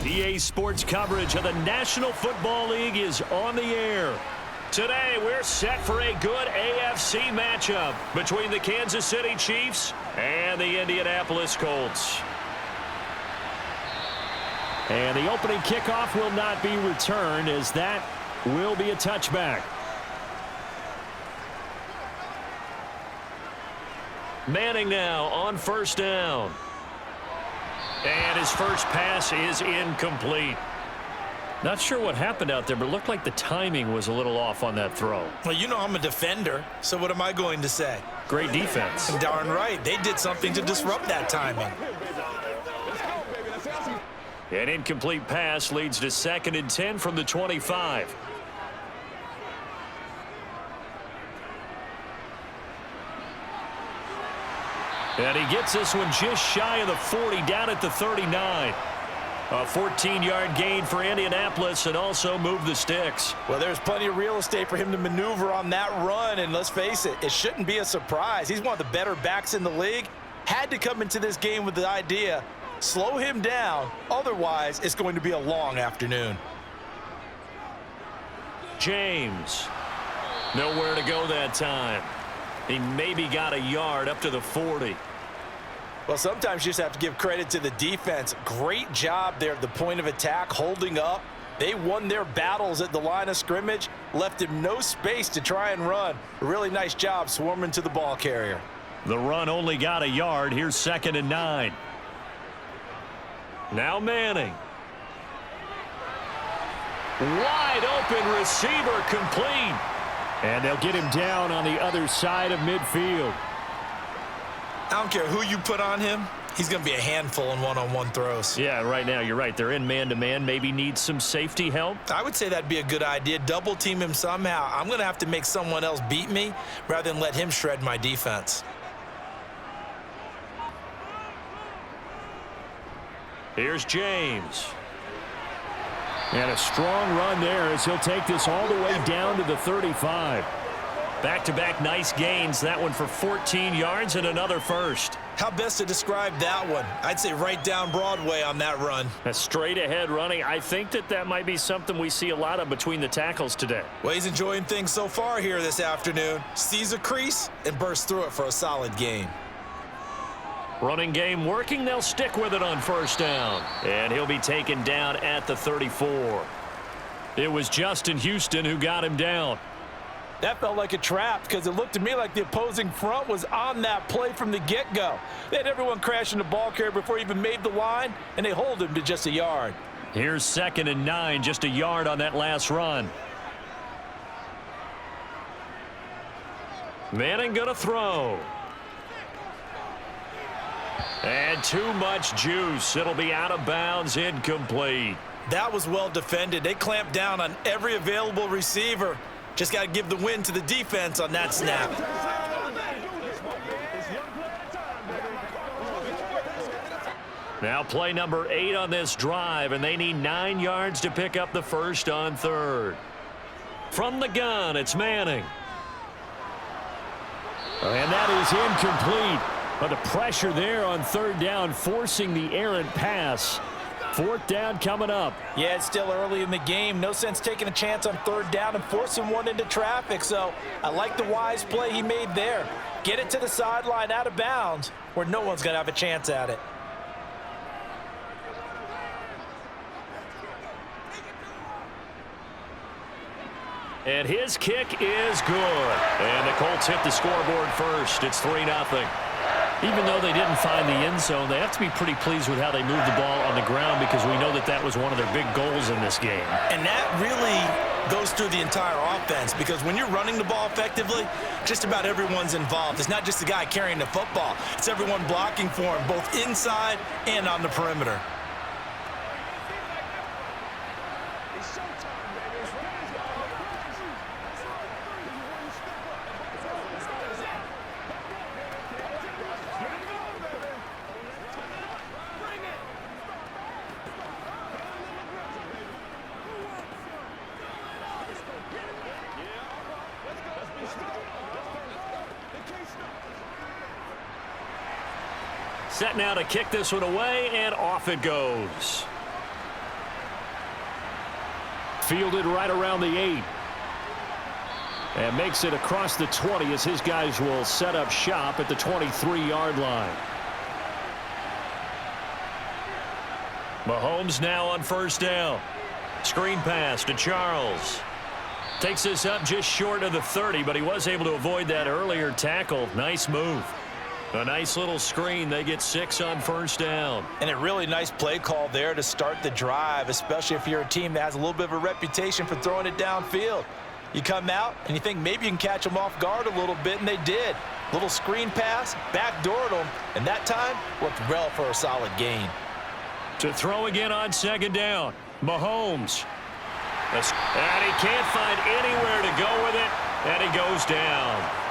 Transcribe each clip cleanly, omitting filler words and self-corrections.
EA Sports coverage of the National Football League is on the air. Today, we're set for a good AFC matchup between the Kansas City Chiefs and the Indianapolis Colts. And the opening kickoff will not be returned, as that will be a touchback. Manning now on first down. And his first pass is incomplete. Not sure what happened out there, but it looked like the timing was a little off on that throw. Well, you know I'm a defender, so what am I going to say? Great defense. Darn right. They did something to disrupt that timing. An incomplete pass leads to 2nd and 10 from the 25. And he gets this one just shy of the 40, down at the 39. A 14-yard gain for Indianapolis, and also move the sticks. Well, there's plenty of real estate for him to maneuver on that run, and let's face it, it shouldn't be a surprise. He's one of the better backs in the league. Had to come into this game with the idea, slow him down, otherwise it's going to be a long afternoon. James, nowhere to go that time. He maybe got a yard up to the 40. Well, sometimes you just have to give credit to the defense. Great job there at the point of attack, holding up. They won their battles at the line of scrimmage, left him no space to try and run. A really nice job swarming to the ball carrier. The run only got a yard. Here's 2nd and 9. Now Manning. Wide open receiver, complete. And they'll get him down on the other side of midfield. I don't care who you put on him. He's going to be a handful in one-on-one throws. Yeah, right now you're right. They're in man-to-man. Maybe needs some safety help. I would say that'd be a good idea. Double team him somehow. I'm going to have to make someone else beat me rather than let him shred my defense. Here's James. And a strong run there as he'll take this all the way down to the 35. Back-to-back nice gains. That one for 14 yards and another first. How best to describe that one? I'd say right down Broadway on that run. A straight-ahead running. I think that might be something we see a lot of between the tackles today. Well, he's enjoying things so far here this afternoon. Sees a crease and bursts through it for a solid gain. Running game working. They'll stick with it on first down. And he'll be taken down at the 34. It was Justin Houston who got him down. That felt like a trap because it looked to me like the opposing front was on that play from the get-go. They had everyone crashing the ball carrier before he even made the line, and they hold him to just a yard. Here's 2nd and 9, just a yard on that last run. Manning gonna throw. And too much juice. It'll be out of bounds, incomplete. That was well defended. They clamped down on every available receiver. Just got to give the win to the defense on that snap. Now play number 8 on this drive, and they need 9 yards to pick up the first on 3rd. From the gun, it's Manning. And that is incomplete. But the pressure there on 3rd down, forcing the errant pass. 4th down coming up. Yeah, it's still early in the game. No sense taking a chance on 3rd down and forcing one into traffic. So I like the wise play he made there. Get it to the sideline out of bounds where no one's going to have a chance at it. And his kick is good. And the Colts hit the scoreboard first. It's 3-0. Even though they didn't find the end zone, they have to be pretty pleased with how they moved the ball on the ground, because we know that was one of their big goals in this game. And that really goes through the entire offense, because when you're running the ball effectively, just about everyone's involved. It's not just the guy carrying the football. It's everyone blocking for him, both inside and on the perimeter. Set now to kick this one away, and off it goes. Fielded right around the 8. And makes it across the 20 as his guys will set up shop at the 23-yard line. Mahomes now on first down. Screen pass to Charles. Takes this up just short of the 30, but he was able to avoid that earlier tackle. Nice move. A nice little screen. They get 6 on first down. And a really nice play call there to start the drive, especially if you're a team that has a little bit of a reputation for throwing it downfield. You come out and you think maybe you can catch them off guard a little bit, and they did. Little screen pass, backdoored them, and that time worked well for a solid gain. To throw again on second down. Mahomes. And he can't find anywhere to go with it, and he goes down.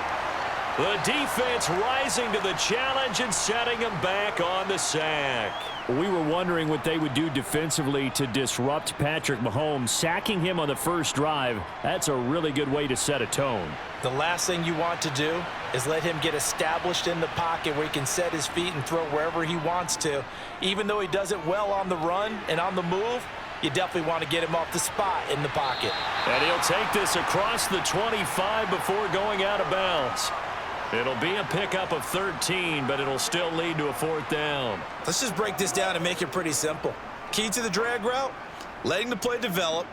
The defense rising to the challenge and setting him back on the sack. We were wondering what they would do defensively to disrupt Patrick Mahomes. Sacking him on the first drive, that's a really good way to set a tone. The last thing you want to do is let him get established in the pocket where he can set his feet and throw wherever he wants to. Even though he does it well on the run and on the move, you definitely want to get him off the spot in the pocket. And he'll take this across the 25 before going out of bounds. It'll be a pickup of 13, but it'll still lead to a fourth down. Let's just break this down and make it pretty simple. Key to the drag route, letting the play develop,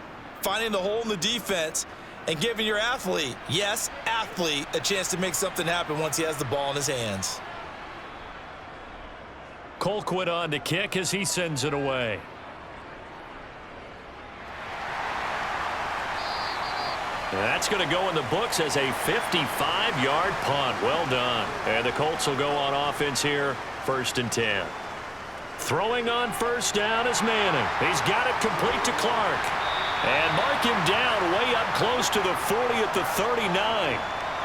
finding the hole in the defense, and giving your athlete, yes, athlete, a chance to make something happen once he has the ball in his hands. Colquitt on to kick as he sends it away. That's going to go in the books as a 55-yard punt. Well done. And the Colts will go on offense here, 1st and 10. Throwing on first down is Manning. He's got it complete to Clark. And mark him down way up close to the 40 at the 39.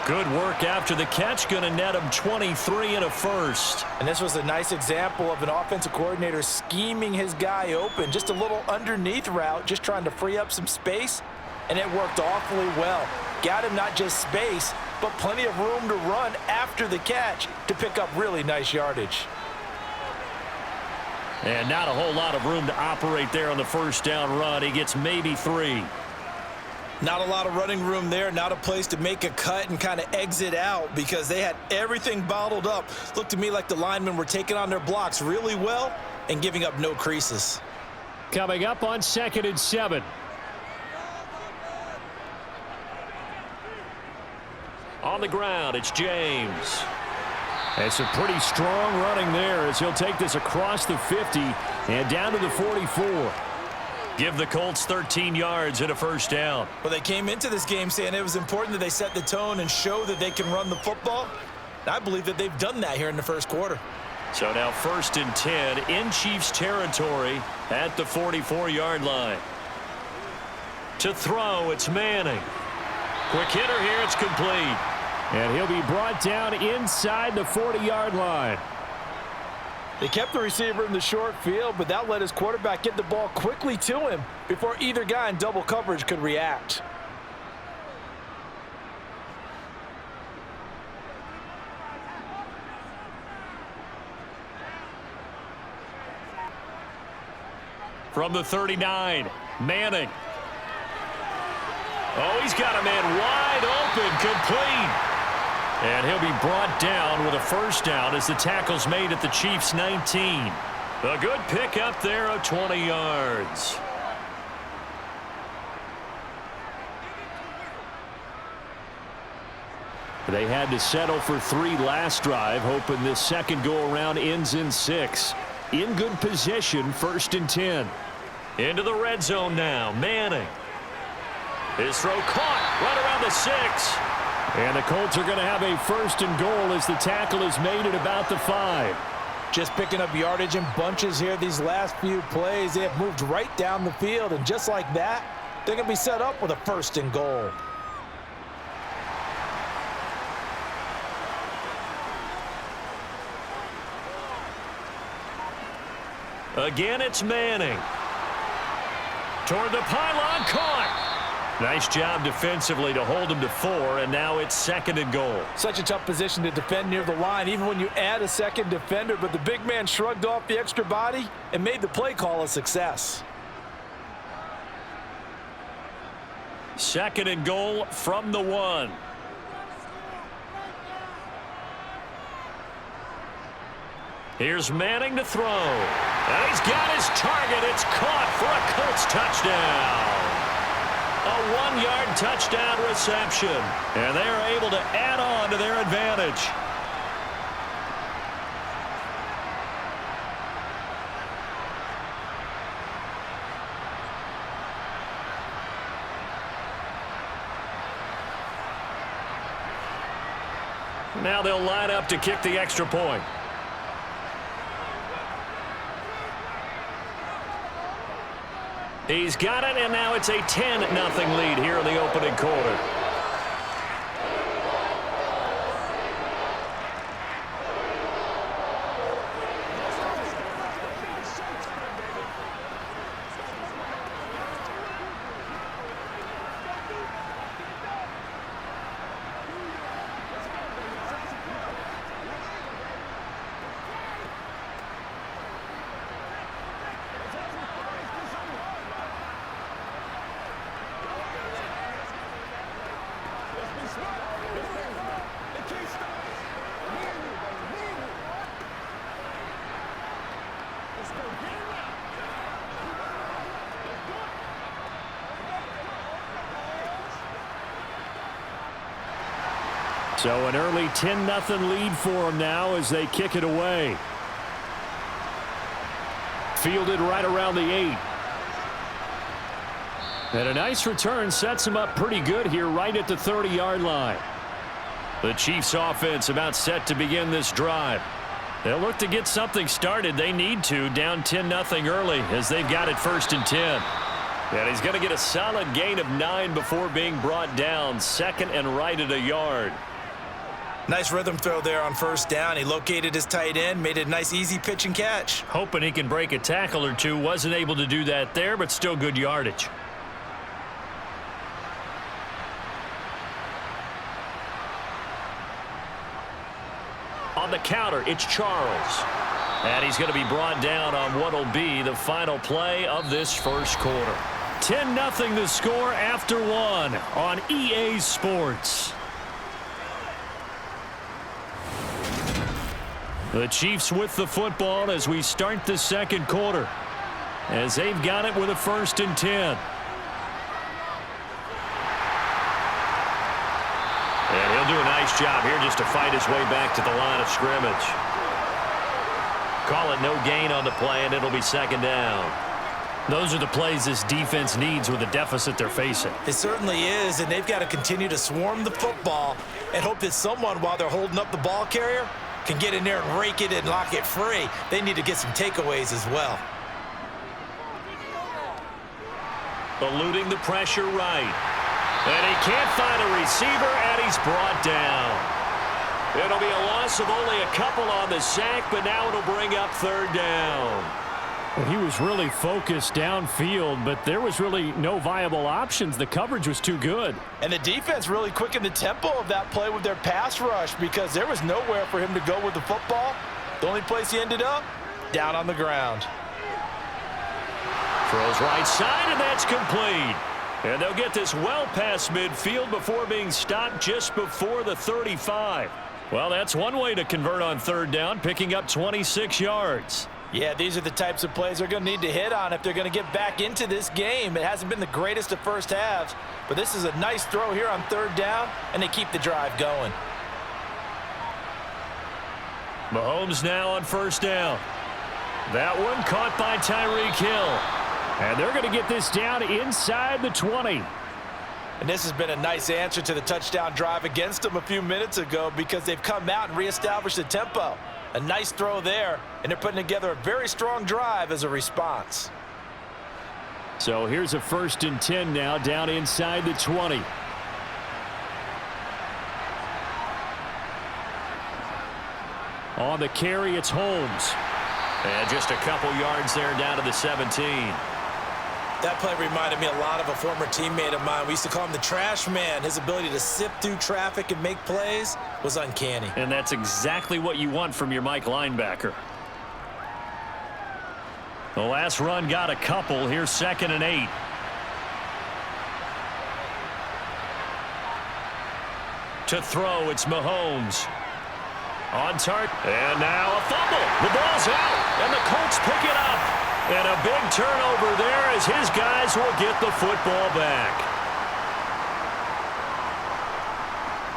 Good work after the catch. Going to net him 23 and a first. And this was a nice example of an offensive coordinator scheming his guy open. Just a little underneath route, just trying to free up some space. And it worked awfully well. Got him not just space, but plenty of room to run after the catch to pick up really nice yardage. And not a whole lot of room to operate there on the first down run. He gets maybe 3. Not a lot of running room there, not a place to make a cut and kind of exit out because they had everything bottled up. Looked to me like the linemen were taking on their blocks really well and giving up no creases. Coming up on 2nd and 7. On the ground, it's James. It's a pretty strong running there as he'll take this across the 50 and down to the 44. Give the Colts 13 yards and a first down. Well, they came into this game saying it was important that they set the tone and show that they can run the football. And I believe that they've done that here in the first quarter. So now 1st and 10 in Chiefs territory at the 44-yard line. To throw, it's Manning. Quick hitter here, it's complete. And he'll be brought down inside the 40-yard line. They kept the receiver in the short field, but that let his quarterback get the ball quickly to him before either guy in double coverage could react. From the 39, Manning. Oh, he's got a man wide open, complete. And he'll be brought down with a first down as the tackle's made at the Chiefs' 19. A good pickup there of 20 yards. They had to settle for 3 last drive, hoping this second go-around ends in 6. In good position, 1st and 10. Into the red zone now, Manning. His throw caught right around the 6. And the Colts are going to have a 1st and goal as the tackle is made at about the 5. Just picking up yardage in bunches here these last few plays. They have moved right down the field, and just like that, they're going to be set up with a 1st and goal. Again, it's Manning. Toward the pylon, caught. Nice job defensively to hold him to 4, and now it's 2nd and goal. Such a tough position to defend near the line, even when you add a second defender, but the big man shrugged off the extra body and made the play call a success. Second and goal from the 1. Here's Manning to throw. And he's got his target. It's caught for a Colts touchdown. A 1-yard touchdown reception. And they are able to add on to their advantage. Now they'll line up to kick the extra point. He's got it, and now it's a 10-0 lead here in the opening quarter. So an early 10-0 lead for them now as they kick it away. Fielded right around the 8. And a nice return sets them up pretty good here right at the 30-yard line. The Chiefs offense about set to begin this drive. They'll look to get something started. They need to, down 10-0 early as they've got it 1st and 10. And he's going to get a solid gain of 9 before being brought down. Second and right at a yard. Nice rhythm throw there on 1st down. He located his tight end, made it a nice easy pitch and catch. Hoping he can break a tackle or two. Wasn't able to do that there, but still good yardage. On the counter, it's Charles. And he's going to be brought down on what will be the final play of this first quarter. 10-0 the score after 1 on EA Sports. The Chiefs with the football as we start the second quarter, as they've got it with a 1st and 10. And he'll do a nice job here just to fight his way back to the line of scrimmage. Call it no gain on the play, and it'll be 2nd down. Those are the plays this defense needs with the deficit they're facing. It certainly is, and they've got to continue to swarm the football and hope that someone, while they're holding up the ball carrier, can get in there and rake it and lock it free. They need to get some takeaways as well. Eluding the pressure right. And he can't find a receiver, and he's brought down. It'll be a loss of only a couple on the sack, but now it'll bring up 3rd down. Well, he was really focused downfield, but there was really no viable options. The coverage was too good. And the defense really quickened the tempo of that play with their pass rush because there was nowhere for him to go with the football. The only place he ended up, down on the ground. Throws right side, and that's complete. And they'll get this well past midfield before being stopped just before the 35. Well, that's one way to convert on 3rd down, picking up 26 yards. Yeah, these are the types of plays they're going to need to hit on if they're going to get back into this game. It hasn't been the greatest of first halves, but this is a nice throw here on 3rd down, and they keep the drive going. Mahomes now on 1st down. That one caught by Tyreek Hill. And they're going to get this down inside the 20. And this has been a nice answer to the touchdown drive against them a few minutes ago because they've come out and reestablished the tempo. A nice throw there, and they're putting together a very strong drive as a response. So here's a 1st and 10 now, down inside the 20. On the carry, it's Holmes. And just a couple yards there down to the 17. That play reminded me a lot of a former teammate of mine. We used to call him the trash man. His ability to sift through traffic and make plays was uncanny. And that's exactly what you want from your Mike linebacker. The last run got a couple. Here's 2nd and 8. To throw, it's Mahomes. On target. And now a fumble. The ball's out, and the Colts pick it up. And a big turnover there as his guys will get the football back.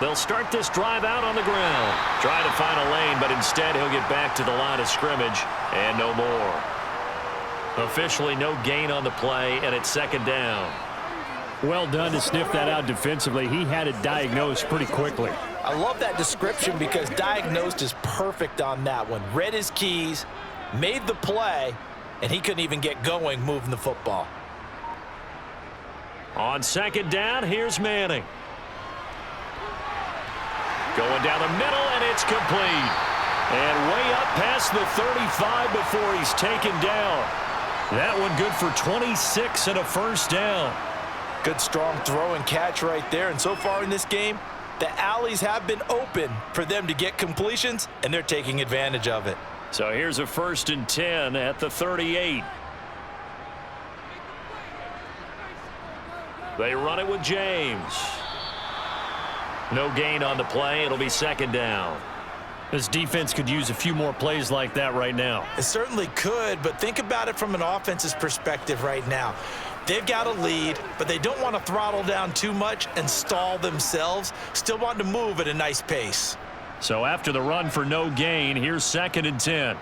They'll start this drive out on the ground. Try to find a lane, but instead he'll get back to the line of scrimmage and no more. Officially no gain on the play, and it's second down. Well done to sniff that out defensively. He had it diagnosed pretty quickly. I love that description because diagnosed is perfect on that one. Read his keys, made the play, and he couldn't even get going moving the football. On second down, here's Manning. Going down the middle, and it's complete. And way up past the 35 before he's taken down. That one good for 26 and a first down. Good strong throw and catch right there. And so far in this game, the alleys have been open for them to get completions, and they're taking advantage of it. So here's a 1st and 10 at the 38. They run it with James. No gain on the play. It'll be second down. This defense could use a few more plays like that right now. It certainly could, but think about it from an offense's perspective right now. They've got a lead, but they don't want to throttle down too much and stall themselves. Still want to move at a nice pace. So after the run for no gain, here's 2nd and 10.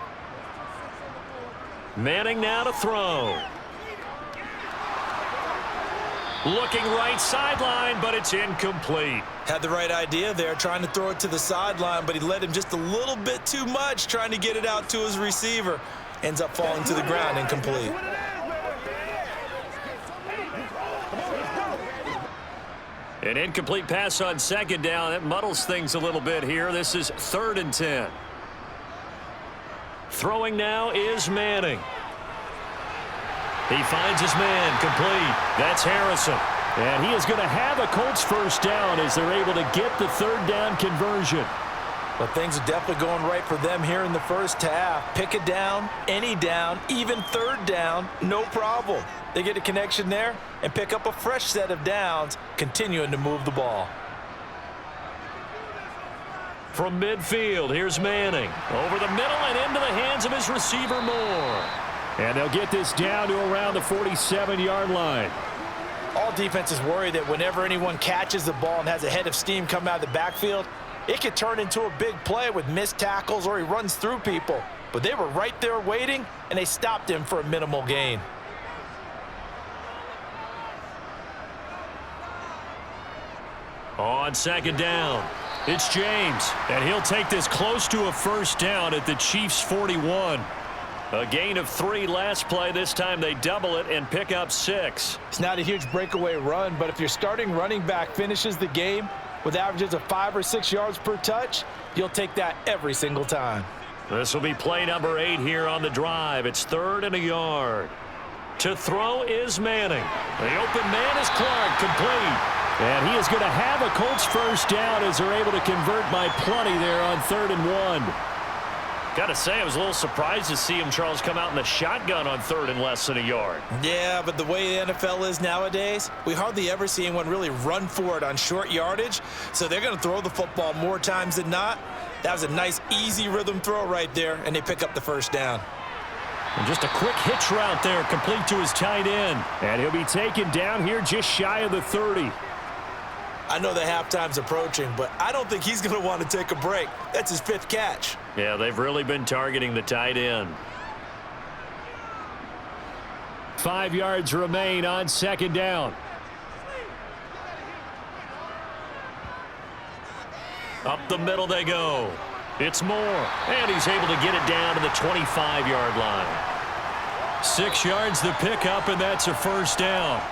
Manning now to throw. Looking right sideline, but it's incomplete. Had the right idea there, trying to throw it to the sideline, but he led him just a little bit too much, trying to get it out to his receiver. Ends up falling to the ground, incomplete. An incomplete pass on second down. That muddles things a little bit here. This is 3rd and 10. Throwing now is Manning. He finds his man, complete. That's Harrison. And he is going to have a Colts first down as they're able to get the 3rd down conversion. But things are definitely going right for them here in the first half. Pick a down, any down, even 3rd down, no problem. They get a connection there and pick up a fresh set of downs, continuing to move the ball. From midfield, here's Manning. Over the middle and into the hands of his receiver, Moore. And they'll get this down to around the 47-yard line. All defenses worry that whenever anyone catches the ball and has a head of steam come out of the backfield, it could turn into a big play with missed tackles or he runs through people. But they were right there waiting, and they stopped him for a minimal gain. On second down, it's James. And he'll take this close to a first down at the Chiefs' 41. A gain of 3 last play. This time they double it and pick up 6. It's not a huge breakaway run, but if your starting running back finishes the game with averages of 5 or 6 yards per touch, you'll take that every single time. This will be play number 8 here on the drive. It's 3rd and a yard. To throw is Manning. The open man is Clark, complete. And he is going to have a Colts first down as they're able to convert by plenty there on 3rd and 1. Got to say, I was a little surprised to see him, Charles, come out in the shotgun on 3rd and less than a yard. Yeah, but the way the NFL is nowadays, we hardly ever see anyone really run for it on short yardage. So they're going to throw the football more times than not. That was a nice, easy rhythm throw right there, and they pick up the first down. And just a quick hitch route there, complete to his tight end. And he'll be taken down here just shy of the 30. I know the halftime's approaching, but I don't think he's going to want to take a break. That's his 5th catch. Yeah, they've really been targeting the tight end. 5 yards remain on second down. Up the middle they go. It's Moore, and he's able to get it down to the 25-yard line. 6 yards the pickup, and that's a first down.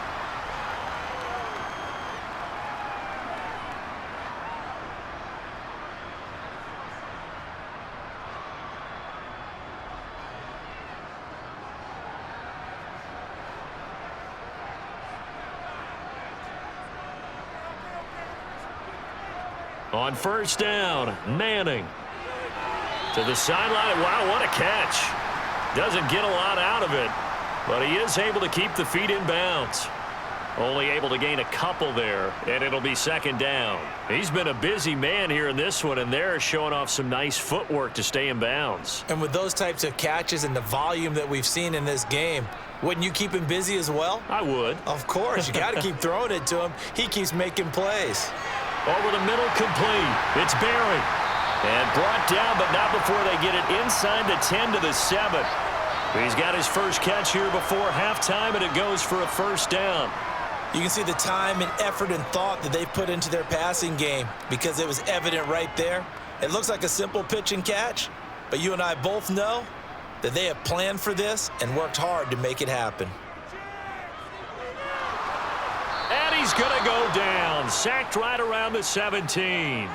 On first down, Manning. To the sideline. Wow, what a catch. Doesn't get a lot out of it, but he is able to keep the feet in bounds. Only able to gain a couple there, and it'll be second down. He's been a busy man here in this one, and they're showing off some nice footwork to stay in bounds. And with those types of catches and the volume that we've seen in this game, wouldn't you keep him busy as well? I would. Of course. You got to keep throwing it to him. He keeps making plays. Over the middle, complete. It's Barry. And brought down, but not before they get it inside the 10 to the 7. He's got his first catch here before halftime, and it goes for a first down. You can see the time and effort and thought that they put into their passing game because it was evident right there. It looks like a simple pitch and catch, but you and I both know that they have planned for this and worked hard to make it happen. And he's going to go down, sacked right around the 17.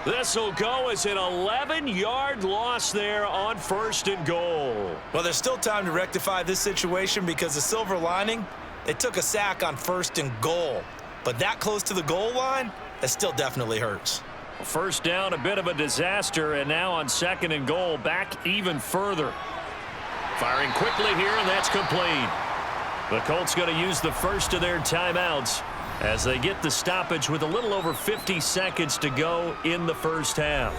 This will go as an 11-yard loss there on first and goal. Well, there's still time to rectify this situation because the silver lining, they took a sack on first and goal. But that close to the goal line, that still definitely hurts. First down, a bit of a disaster, and now on second and goal, back even further. Firing quickly here, and that's complete. The Colts going to use the first of their timeouts as they get the stoppage with a little over 50 seconds to go in the first half.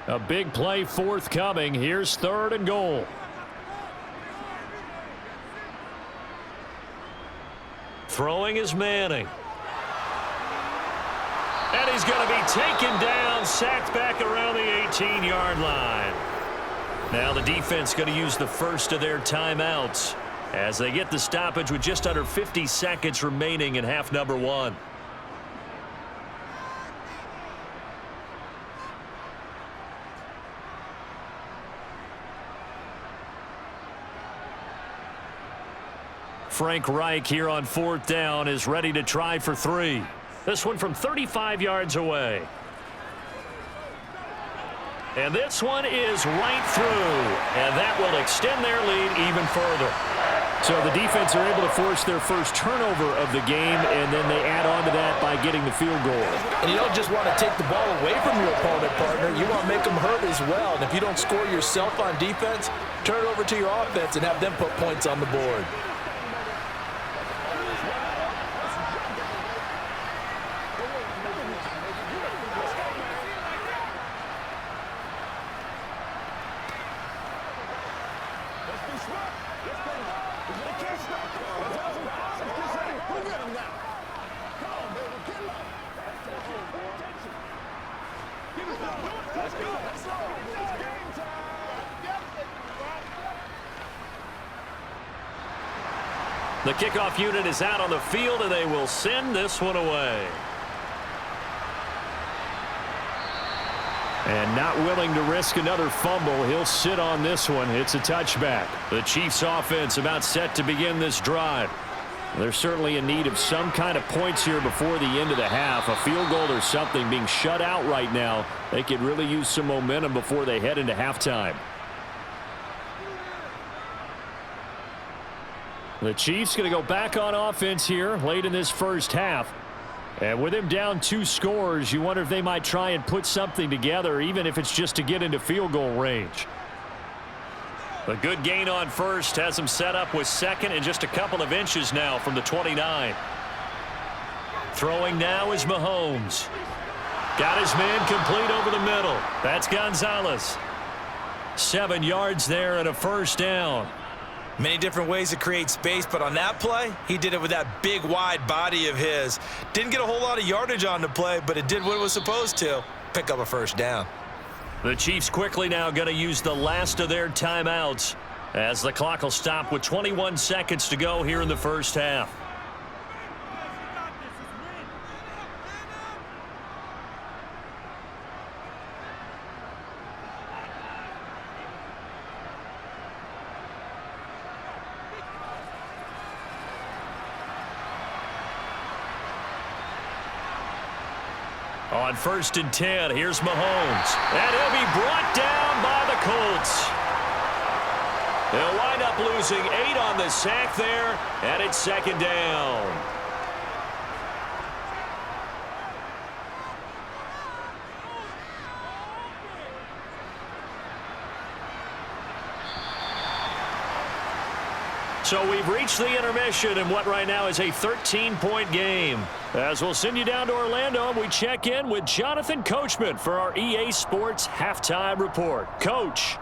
A big play forthcoming. Here's third and goal. Throwing is Manning. And he's going to be taken down, sacked back around the 18-yard line. Now the defense going to use the first of their timeouts as they get the stoppage with just under 50 seconds remaining in half number one. Frank Reich here on fourth down is ready to try for three. This one from 35 yards away. And this one is right through. And that will extend their lead even further. So the defense are able to force their first turnover of the game, and then they add on to that by getting the field goal. And you don't just want to take the ball away from your opponent, partner. You want to make them hurt as well. And if you don't score yourself on defense, turn it over to your offense and have them put points on the board. The kickoff unit is out on the field, and they will send this one away. And not willing to risk another fumble, he'll sit on this one. It's a touchback. The Chiefs offense about set to begin this drive. They're certainly in need of some kind of points here before the end of the half. A field goal or something. Being shut out right now, they could really use some momentum before they head into halftime. The Chiefs going to go back on offense here late in this first half. And with him down 2 scores, you wonder if they might try and put something together, even if it's just to get into field goal range. A good gain on first has him set up with second and just a couple of inches now from the 29. Throwing now is Mahomes. Got his man complete over the middle. That's Gonzalez. 7 yards there and a first down. Many different ways to create space, but on that play, he did it with that big, wide body of his. Didn't get a whole lot of yardage on the play, but it did what it was supposed to. Pick up a first down. The Chiefs quickly now going to use the last of their timeouts as the clock will stop with 21 seconds to go here in the first half. On 1st and 10, here's Mahomes. And he'll be brought down by the Colts. They'll wind up losing 8 on the sack there, and it's second down. So we've reached the intermission in what right now is a 13-point game. As we'll send you down to Orlando, and we check in with Jonathan Coachman for our EA Sports Halftime Report. Coach.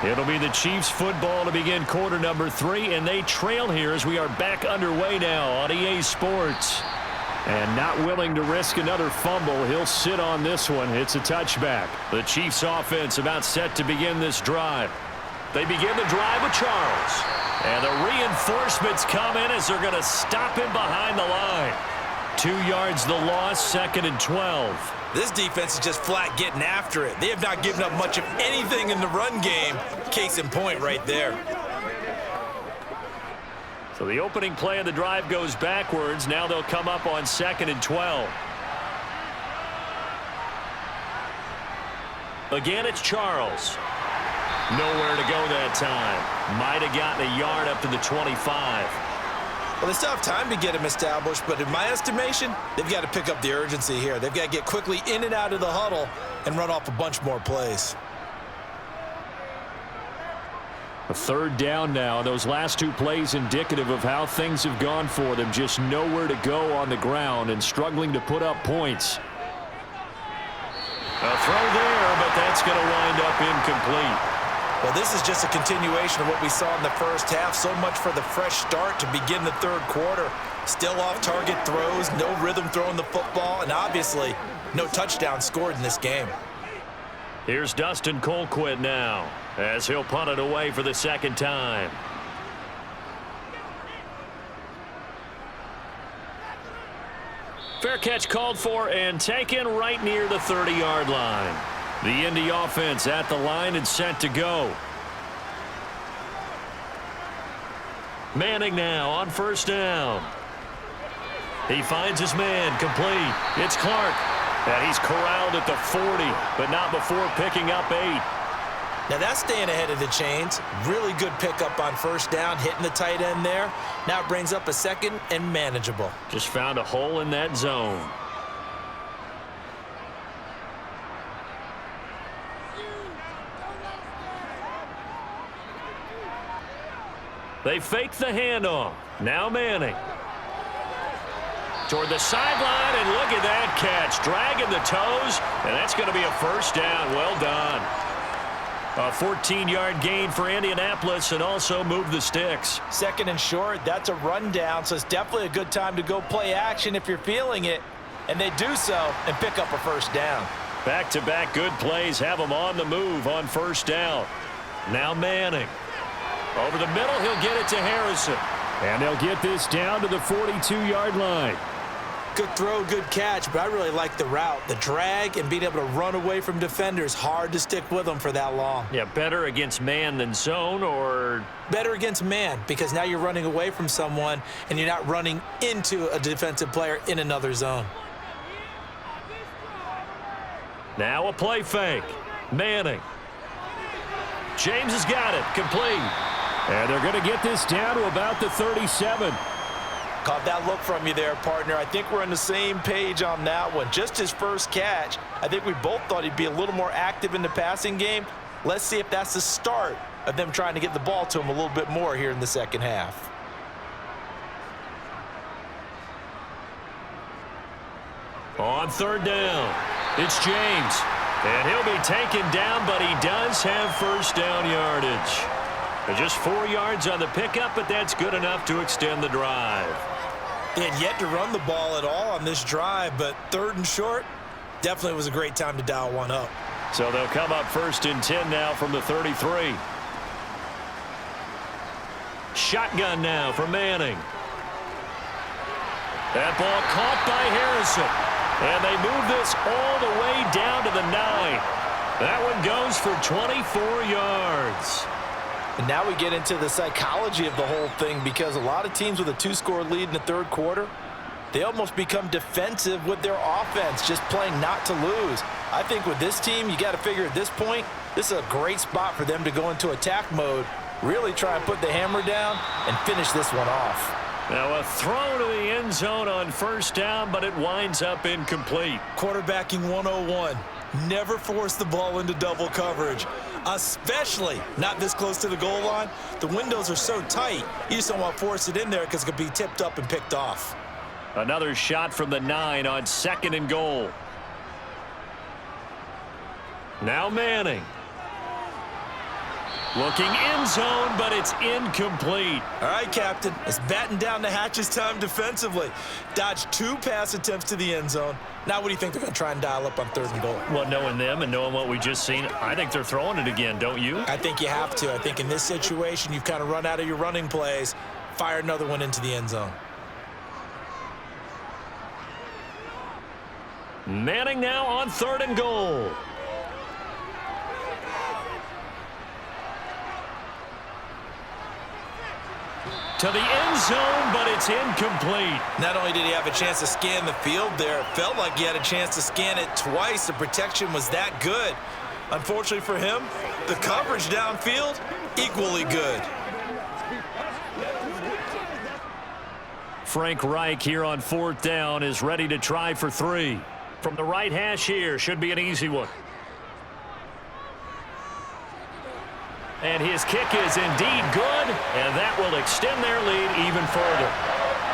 It'll be the Chiefs football to begin quarter number 3, and they trail here as we are back underway now on EA Sports. And not willing to risk another fumble, he'll sit on this one. It's a touchback. The Chiefs offense about set to begin this drive. They begin the drive with Charles. And the reinforcements come in as they're going to stop him behind the line. 2 yards the loss, 2nd and 12. This defense is just flat getting after it. They have not given up much of anything in the run game. Case in point right there. So the opening play of the drive goes backwards. Now they'll come up on 2nd and 12. Again, it's Charles. Nowhere to go that time. Might have gotten a yard up to the 25. Well, they still have time to get him established, but in my estimation, they've got to pick up the urgency here. They've got to get quickly in and out of the huddle and run off a bunch more plays. A 3rd down now. Those last 2 plays indicative of how things have gone for them. Just nowhere to go on the ground and struggling to put up points. A throw there, but that's going to wind up incomplete. Well, this is just a continuation of what we saw in the first half. So much for the fresh start to begin the 3rd quarter. Still off-target throws, no rhythm throwing the football, and obviously no touchdown scored in this game. Here's Dustin Colquitt now as he'll punt it away for the 2nd time. Fair catch called for and taken right near the 30-yard line. The Indy offense at the line and set to go. Manning now on 1st down. He finds his man complete. It's Clark. And he's corralled at the 40, but not before picking up 8. Now that's staying ahead of the chains. Really good pickup on 1st down, hitting the tight end there. Now it brings up a 2nd and manageable. Just found a hole in that zone. They fake the handoff. Now Manning. Toward the sideline, and look at that catch. Dragging the toes, and that's going to be a 1st down. Well done. A 14-yard gain for Indianapolis and also move the sticks. 2nd and short, that's a rundown, so it's definitely a good time to go play action if you're feeling it. And they do so and pick up a 1st down. Back-to-back good plays have them on the move on 1st down. Now Manning. Over the middle, he'll get it to Harrison. And they'll get this down to the 42-yard line. Good throw, good catch, but I really like the route. The drag and being able to run away from defenders. Hard to stick with them for that long. Yeah, better against man than zone, or? Better against man, because now you're running away from someone and you're not running into a defensive player in another zone. Now a play fake. Manning. James has got it. Complete. And they're going to get this down to about the 37. Caught that look from you there, partner. I think we're on the same page on that one. Just his first catch. I think we both thought he'd be a little more active in the passing game. Let's see if that's the start of them trying to get the ball to him a little bit more here in the 2nd half. On 3rd down, it's James. And he'll be taken down, but he does have 1st down yardage. Just 4 yards on the pickup, but that's good enough to extend the drive. They had yet to run the ball at all on this drive, but 3rd and short definitely was a great time to dial one up. So they'll come up 1st and 10 now from the 33. Shotgun now for Manning. That ball caught by Harrison. And they move this all the way down to the 9. That one goes for 24 yards. And now we get into the psychology of the whole thing, because a lot of teams with a 2-score lead in the 3rd quarter, they almost become defensive with their offense, just playing not to lose. I think with this team, you got to figure at this point, this is a great spot for them to go into attack mode, really try and put the hammer down and finish this one off. Now a throw to the end zone on 1st down, but it winds up incomplete. Quarterbacking 101. Never force the ball into double coverage. especially not this close to the goal line. The windows are so tight, you just don't want to force it in there because it could be tipped up and picked off. Another shot from the 9 on 2nd and goal. Now Manning. Looking end zone, but it's incomplete. All right, Captain. It's batten down the hatches time defensively. Dodged 2 pass attempts to the end zone. Now what do you think they're going to try and dial up on 3rd and goal? Well, knowing them and knowing what we just seen, I think they're throwing it again, don't you? I think you have to. I think in this situation, you've kind of run out of your running plays. Fire another one into the end zone. Manning now on 3rd and goal. To the end zone, but it's incomplete. Not only did he have a chance to scan the field there, it felt like he had a chance to scan it twice. The protection was that good. Unfortunately for him, the coverage downfield, equally good. Frank Reich here on 4th down is ready to try for 3. From the right hash here, should be an easy one. And his kick is indeed good, and that will extend their lead even further.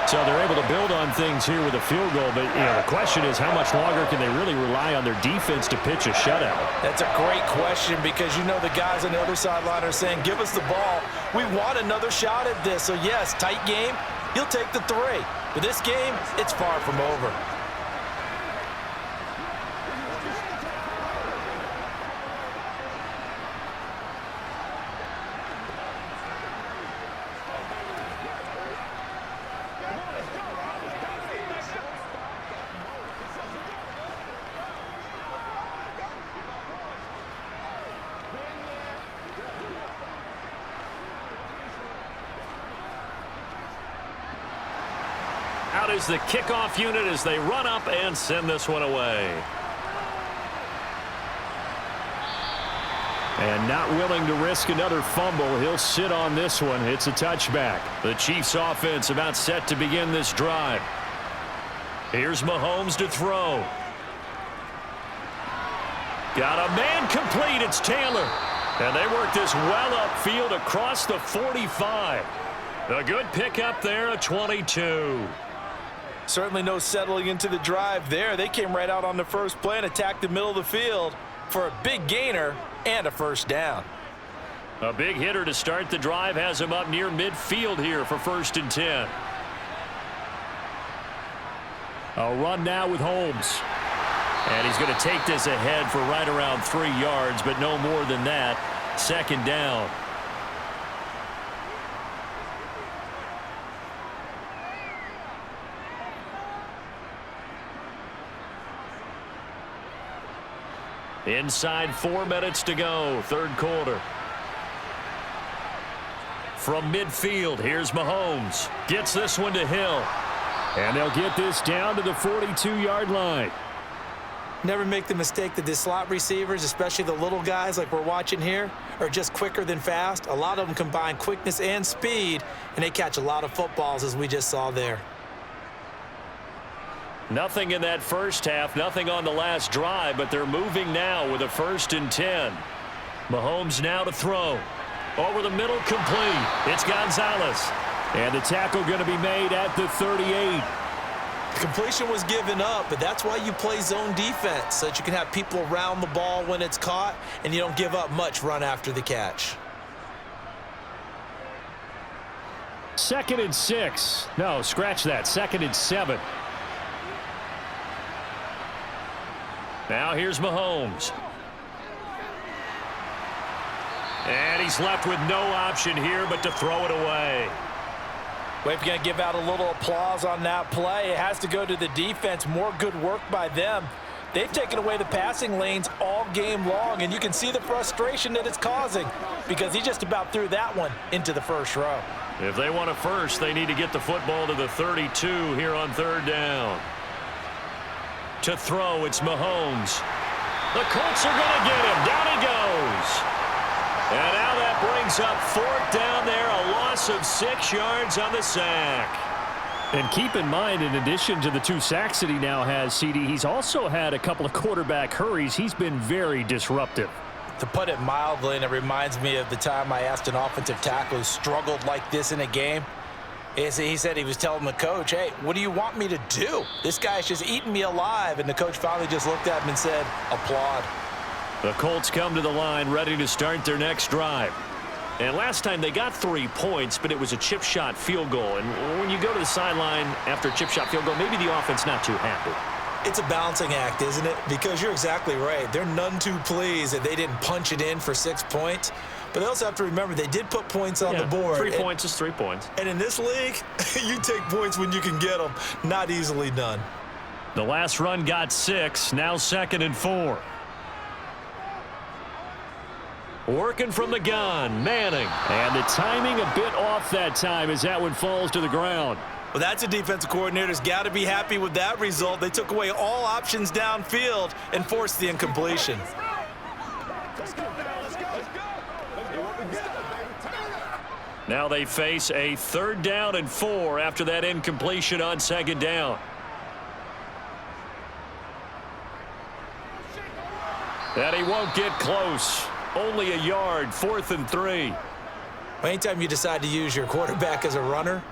So they're able to build on things here with a field goal, but the question is how much longer can they really rely on their defense to pitch a shutout? That's a great question because the guys on the other sideline are saying, give us the ball. We want another shot at this. So, yes, tight game, you'll take the 3. But this game, it's far from over. Out is the kickoff unit as they run up and send this one away. And not willing to risk another fumble, he'll sit on this one. It's a touchback. The Chiefs offense about set to begin this drive. Here's Mahomes to throw. Got a man complete. It's Taylor. And they work this well upfield across the 45. A good pickup there, a 22. Certainly no settling into the drive there. They came right out on the first play and attacked the middle of the field for a big gainer and a first down. A big hitter to start the drive has him up near midfield here for 1st and 10. A run now with Holmes. And he's going to take this ahead for right around 3 yards, but no more than that. 2nd down. Inside 4 minutes to go, 3rd quarter. From midfield, here's Mahomes. Gets this one to Hill. And they'll get this down to the 42-yard line. Never make the mistake that the slot receivers, especially the little guys like we're watching here, are just quicker than fast. A lot of them combine quickness and speed, and they catch a lot of footballs, as we just saw there. Nothing in that first half, nothing on the last drive, but they're moving now with a 1st and 10. Mahomes now to throw. Over the middle, complete. It's Gonzalez. And the tackle going to be made at the 38. The completion was given up, but that's why you play zone defense, so that you can have people around the ball when it's caught, and you don't give up much run after the catch. 2nd and 6. No, scratch that. 2nd and 7. Now here's Mahomes. And he's left with no option here but to throw it away. Well, if you're going to give out a little applause on that play, it has to go to the defense. More good work by them. They've taken away the passing lanes all game long, and you can see the frustration that it's causing because he just about threw that one into the first row. If they want a first, they need to get the football to the 32 here on 3rd down. To throw, it's Mahomes. The Colts are going to get him. Down he goes. And now that brings up 4th down there, a loss of 6 yards on the sack. And keep in mind, in addition to the 2 sacks that he now has, CD, he's also had a couple of quarterback hurries. He's been very disruptive. To put it mildly, and it reminds me of the time I asked an offensive tackle who struggled like this in a game. He said he was telling the coach, hey, what do you want me to do? This guy's just eating me alive. And the coach finally just looked at him and said, applaud. The Colts come to the line ready to start their next drive. And last time they got 3 points, but it was a chip shot field goal. And when you go to the sideline after a chip shot field goal, maybe the offense not too happy. It's a balancing act, isn't it? Because you're exactly right. They're none too pleased that they didn't punch it in for 6 points. But they also have to remember they did put points on the board. 3 points is 3 points. And in this league, you take points when you can get them. Not easily done. The last run got 6. Now 2nd and 4. Working from the gun, Manning. And the timing a bit off that time as that one falls to the ground. Well, that's a defensive coordinator's got to be happy with that result. They took away all options downfield and forced the incompletion. Now they face a 3rd down and 4 after that incompletion on 2nd down. And he won't get close. Only a yard, 4th and 3. Anytime you decide to use your quarterback as a runner,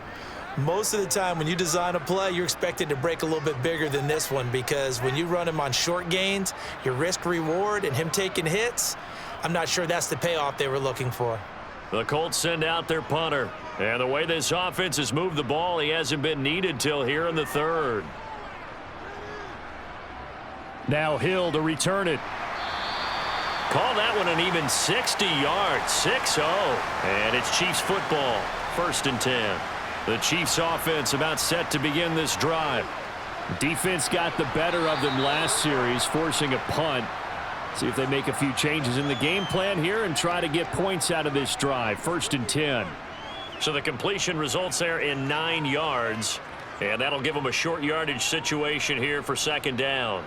most of the time when you design a play, you're expected to break a little bit bigger than this one, because when you run him on short gains, your risk-reward and him taking hits, I'm not sure that's the payoff they were looking for. The Colts send out their punter. And the way this offense has moved the ball, he hasn't been needed till here in the 3rd. Now Hill to return it. Call that one an even 60 yards, 6-0. And it's Chiefs football, 1st and 10. The Chiefs offense about set to begin this drive. Defense got the better of them last series, forcing a punt. See if they make a few changes in the game plan here and try to get points out of this drive. 1st and 10. So the completion results there in 9 yards. And that'll give them a short yardage situation here for 2nd down.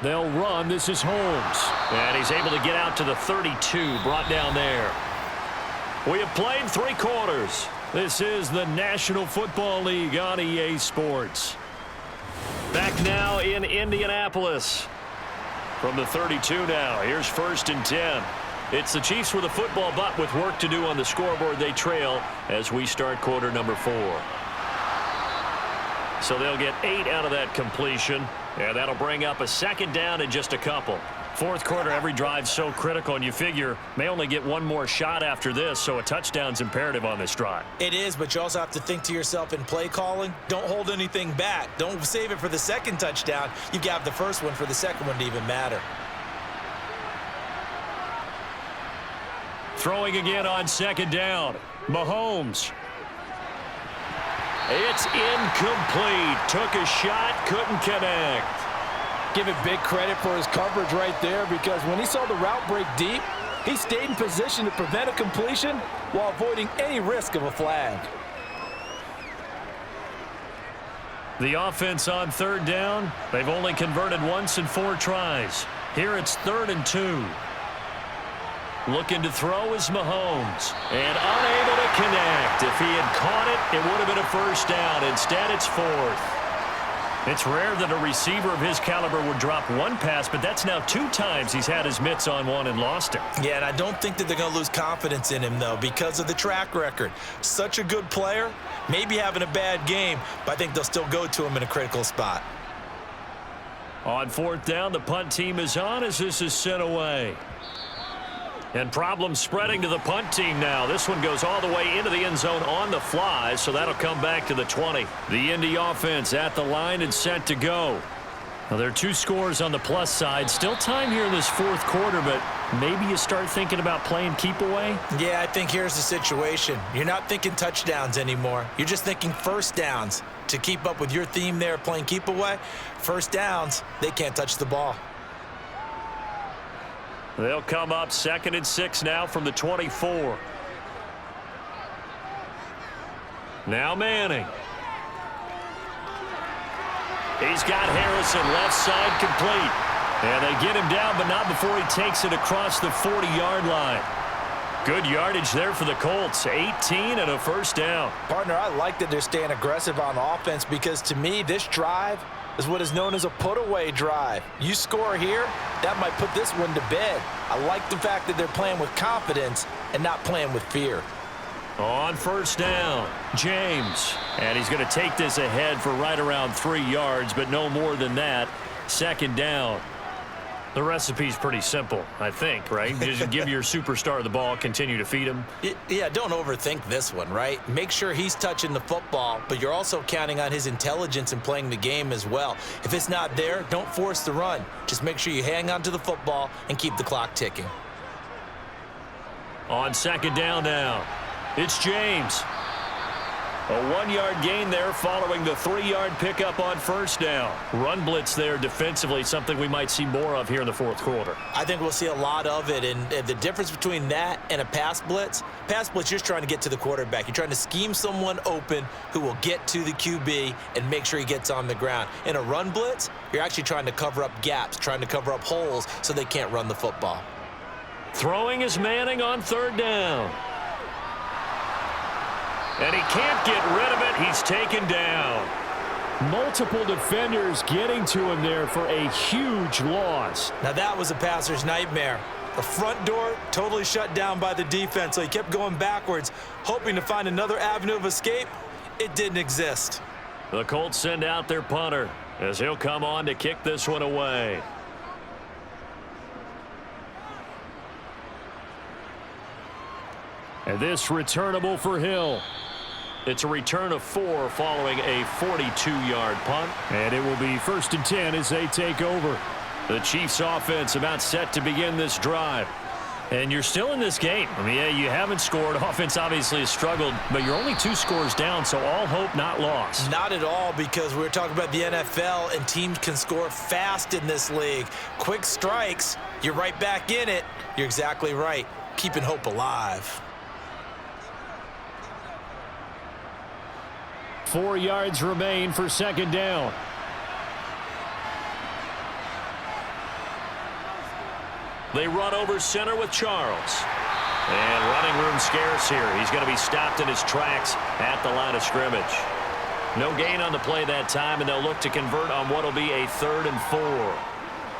They'll run. This is Holmes. And he's able to get out to the 32, brought down there. We have played 3 quarters. This is the National Football League on EA Sports. Back now in Indianapolis. From the 32 now, here's 1st and 10. It's the Chiefs with a football, but with work to do on the scoreboard, they trail as we start quarter number 4. So they'll get 8 out of that completion, and that'll bring up a 2nd down in just a couple. 4th quarter, every drive's so critical, and you figure may only get one more shot after this, so a touchdown's imperative on this drive. It is, but you also have to think to yourself in play calling, don't hold anything back. Don't save it for the 2nd touchdown. You've got the 1st one for the 2nd one to even matter. Throwing again on 2nd down. Mahomes. It's incomplete. Took a shot, couldn't connect. Give it big credit for his coverage right there, because when he saw the route break deep, he stayed in position to prevent a completion while avoiding any risk of a flag. The offense on 3rd down, they've only converted once in 4 tries. Here it's 3rd and 2. Looking to throw is Mahomes. And unable to connect. If he had caught it, it would have been a 1st down. Instead, it's 4th. It's rare that a receiver of his caliber would drop one pass, but that's now 2 times he's had his mitts on one and lost it. Yeah, and I don't think that they're going to lose confidence in him, though, because of the track record. Such a good player, maybe having a bad game, but I think they'll still go to him in a critical spot. On 4th down, the punt team is on as this is sent away. And problems spreading to the punt team now. This one goes all the way into the end zone on the fly, so that'll come back to the 20. The Indy offense at the line and set to go. Well, there are 2 scores on the plus side. Still time here in this 4th quarter, but maybe you start thinking about playing keep away? Yeah, I think here's the situation. You're not thinking touchdowns anymore. You're just thinking 1st downs. To keep up with your theme there, playing keep away, 1st downs, they can't touch the ball. They'll come up 2nd and 6 now from the 24. Now Manning. He's got Harrison left side complete. And they get him down, but not before he takes it across the 40-yard line. Good yardage there for the Colts. 18 and a first down. Partner, I like that they're staying aggressive on offense because to me, this drive is what is known as a put-away drive. You score here, that might put this one to bed. I like the fact that they're playing with confidence and not playing with fear. On first down, James. And he's going to take this ahead for right around 3 yards, but no more than that. Second down. The recipe's pretty simple, I think, right? Just give your superstar the ball, continue to feed him. Yeah, don't overthink this one, right? Make sure he's touching the football, but you're also counting on his intelligence in playing the game as well. If it's not there, don't force the run. Just make sure you hang on to the football and keep the clock ticking. On second down now, it's James. A 1-yard gain there following the 3-yard pickup on first down. Run blitz there defensively, something we might see more of here in the fourth quarter. I think we'll see a lot of it, and the difference between that and a pass blitz, you're just trying to get to the quarterback. You're trying to scheme someone open who will get to the QB and make sure he gets on the ground. In a run blitz, you're actually trying to cover up gaps, trying to cover up holes so they can't run the football. Throwing is Manning on third down. And he can't get rid of it. He's taken down. Multiple defenders getting to him there for a huge loss. Now that was a passer's nightmare. The front door totally shut down by the defense, so he kept going backwards, hoping to find another avenue of escape. It didn't exist. The Colts send out their punter as he'll come on to kick this one away. And this returnable for Hill. It's a return of 4 following a 42-yard punt. And it will be 1st and 10 as they take over. The Chiefs offense about set to begin this drive. And you're still in this game. I mean, yeah, you haven't scored. Offense obviously has struggled, but you're only 2 scores down, so all hope not lost. Not at all, because we're talking about the NFL, and teams can score fast in this league. Quick strikes, you're right back in it. You're exactly right. Keeping hope alive. 4 yards remain for second down. They run over center with Charles. And running room scarce here. He's going to be stopped in his tracks at the line of scrimmage. No gain on the play that time, and they'll look to convert on what will be a 3rd and 4.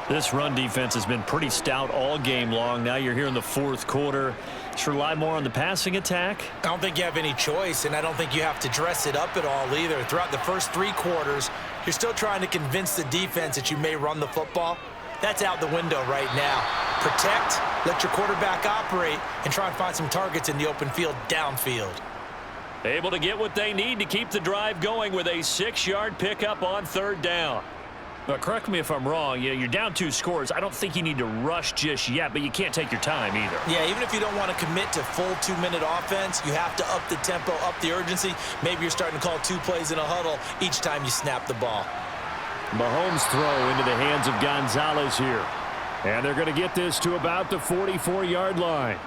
This run defense has been pretty stout all game long. Now you're here in the fourth quarter. Just rely more on the passing attack. I don't think you have any choice, and I don't think you have to dress it up at all either. Throughout the first 3 quarters, you're still trying to convince the defense that you may run the football. That's out the window right now. Protect, let your quarterback operate, and try and find some targets in the open field downfield. Able to get what they need to keep the drive going with a 6-yard pickup on third down. But correct me if I'm wrong, you're down 2 scores. I don't think you need to rush just yet, but you can't take your time either. Yeah, even if you don't want to commit to full 2-minute offense, you have to up the tempo, up the urgency. Maybe you're starting to call 2 plays in a huddle each time you snap the ball. Mahomes throw into the hands of Gonzalez here. And they're going to get this to about the 44-yard line.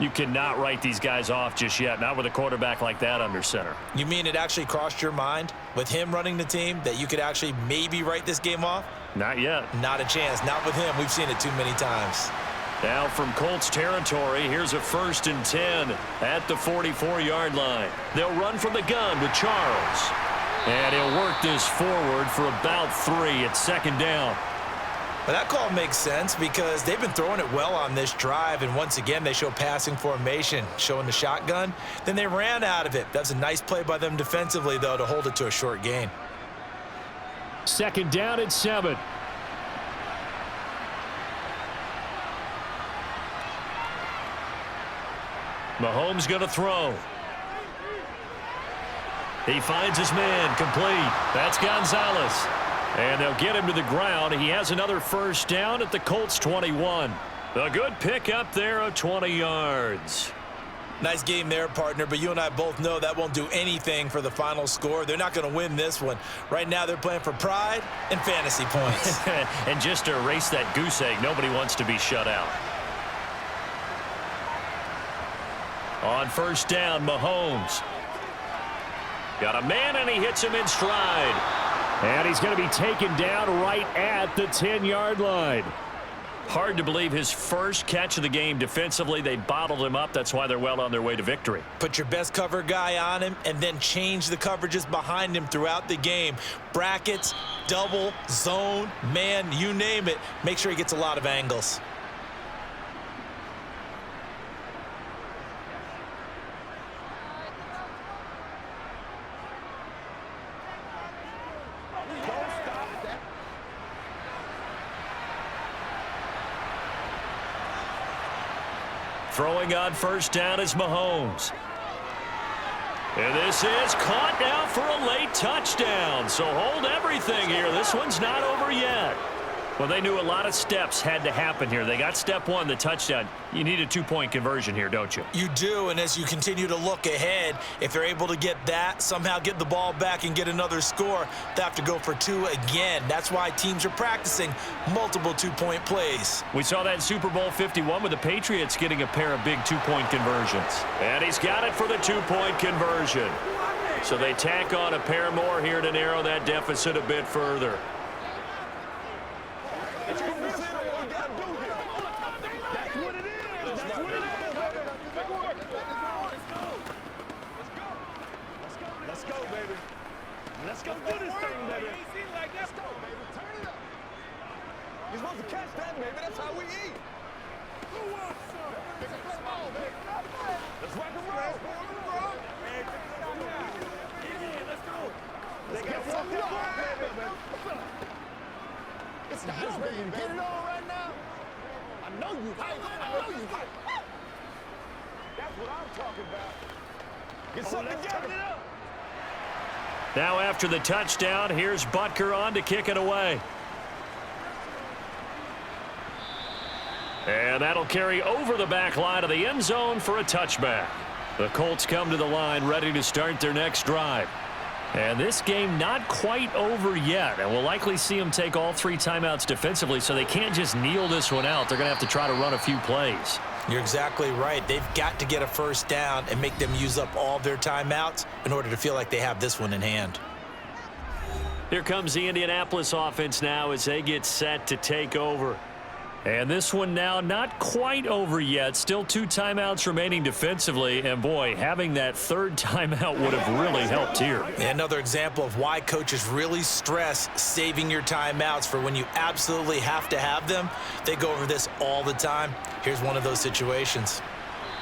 You cannot write these guys off just yet, not with a quarterback like that under center. You mean it actually crossed your mind with him running the team that you could actually maybe write this game off? Not yet. Not a chance. Not with him. We've seen it too many times. Now from Colts territory, here's a 1st and 10 at the 44-yard line. They'll run from the gun with Charles. And he'll work this forward for about 3 at second down. Well, that call makes sense because they've been throwing it well on this drive, and once again they show passing formation, showing the shotgun. Then they ran out of it. That's a nice play by them defensively, though, to hold it to a short gain. Second down at 7. Mahomes going to throw. He finds his man, complete. That's Gonzalez. And they'll get him to the ground. He has another first down at the Colts 21. A good pickup there of 20 yards. Nice game there, partner, but you and I both know that won't do anything for the final score. They're not going to win this one. Right now they're playing for pride and fantasy points. And just to erase that goose egg, nobody wants to be shut out. On first down, Mahomes. Got a man, and he hits him in stride. And he's going to be taken down right at the 10-yard line. Hard to believe his first catch of the game defensively. They bottled him up. That's why they're well on their way to victory. Put your best cover guy on him and then change the coverages behind him throughout the game. Brackets, double, zone, man, you name it. Make sure he gets a lot of angles. Throwing on first down is Mahomes. And this is caught now for a late touchdown. So hold everything here. This one's not over yet. Well, they knew a lot of steps had to happen here. They got step one, the touchdown. You need a two-point conversion here, don't you? You do, and as you continue to look ahead, if they're able to get that, somehow get the ball back and get another score, they have to go for two again. That's why teams are practicing multiple two-point plays. We saw that in Super Bowl 51 with the Patriots getting a pair of big two-point conversions. And he's got it for the two-point conversion. So they tack on a pair more here to narrow that deficit a bit further. Let's go do this thing, baby. Let's go, baby. Turn it up. You're supposed to catch that, baby. That's how we eat. Who wants some? Let's rock and roll. Let's go. They got something on, baby. It's the house, baby. Get it on right now. I know you hype. That's what I'm talking about. Get something together. Now after the touchdown, here's Butker on to kick it away. And that'll carry over the back line of the end zone for a touchback. The Colts come to the line ready to start their next drive. And this game not quite over yet. And we'll likely see them take all three timeouts defensively, so they can't just kneel this one out. They're going to have to try to run a few plays. You're exactly right. They've got to get a first down and make them use up all their timeouts in order to feel like they have this one in hand. Here comes the Indianapolis offense now as they get set to take over. And this one now not quite over yet. Still two timeouts remaining defensively. And, boy, having that third timeout would have really helped here. Another example of why coaches really stress saving your timeouts for when you absolutely have to have them. They go over this all the time. Here's one of those situations.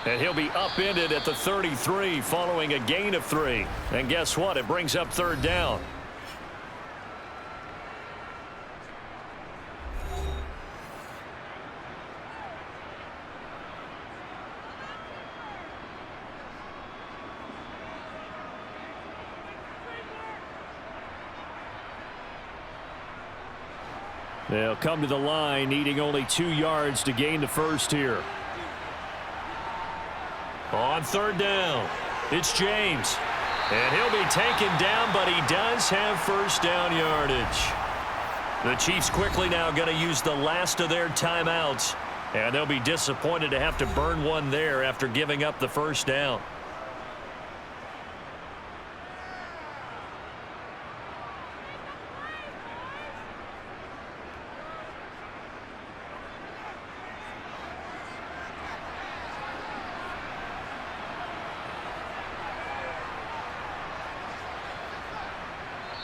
And he'll be upended at the 33 following a gain of 3. And guess what? It brings up third down. They'll come to the line, needing only 2 yards to gain the first here. On third down, it's James. And he'll be taken down, but he does have first down yardage. The Chiefs quickly now going to use the last of their timeouts. And they'll be disappointed to have to burn one there after giving up the first down.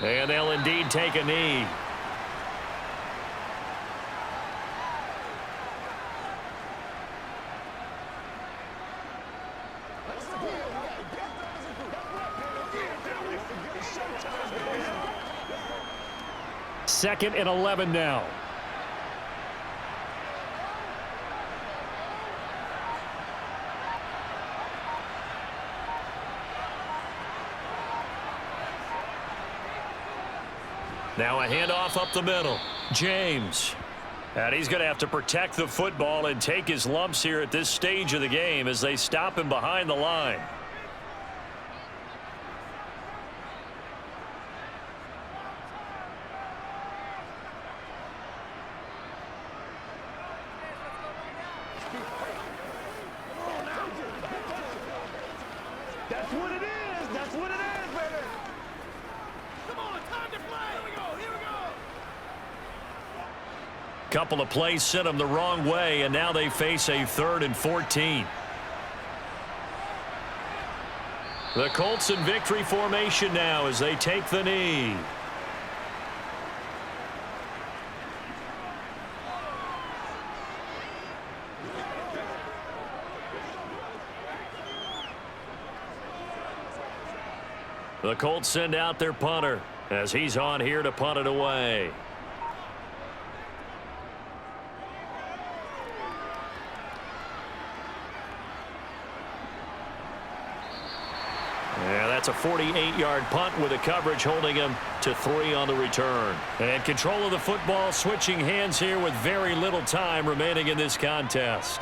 And they'll indeed take a knee. Second and 11 now. Now a handoff up the middle. James. And he's going to have to protect the football and take his lumps here at this stage of the game as they stop him behind the line. That's what it is. That's what it is, baby. Come on, time to play. Here we go. couple of plays sent them the wrong way, and now they face a 3rd and 14. The Colts in victory formation now as they take the knee. The Colts send out their punter as he's on here to punt it away. Yeah, that's a 48-yard punt with the coverage holding him to 3 on the return. And control of the football switching hands here with very little time remaining in this contest.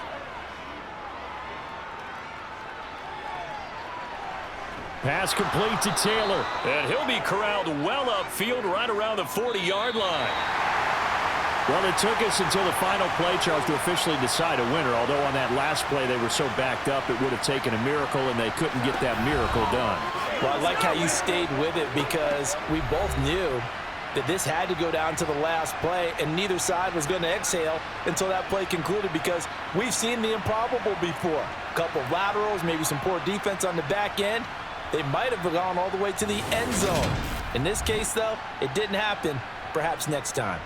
Pass complete to Taylor. And he'll be corralled well upfield right around the 40-yard line. Well, it took us until the final play, Charles, to officially decide a winner. Although on that last play they were so backed up, it would have taken a miracle, and they couldn't get that miracle done. Well, I like how you stayed with it because we both knew that this had to go down to the last play, and neither side was going to exhale until that play concluded because we've seen the improbable before. A couple of laterals, maybe some poor defense on the back end. They might have gone all the way to the end zone. In this case, though, it didn't happen. Perhaps next time.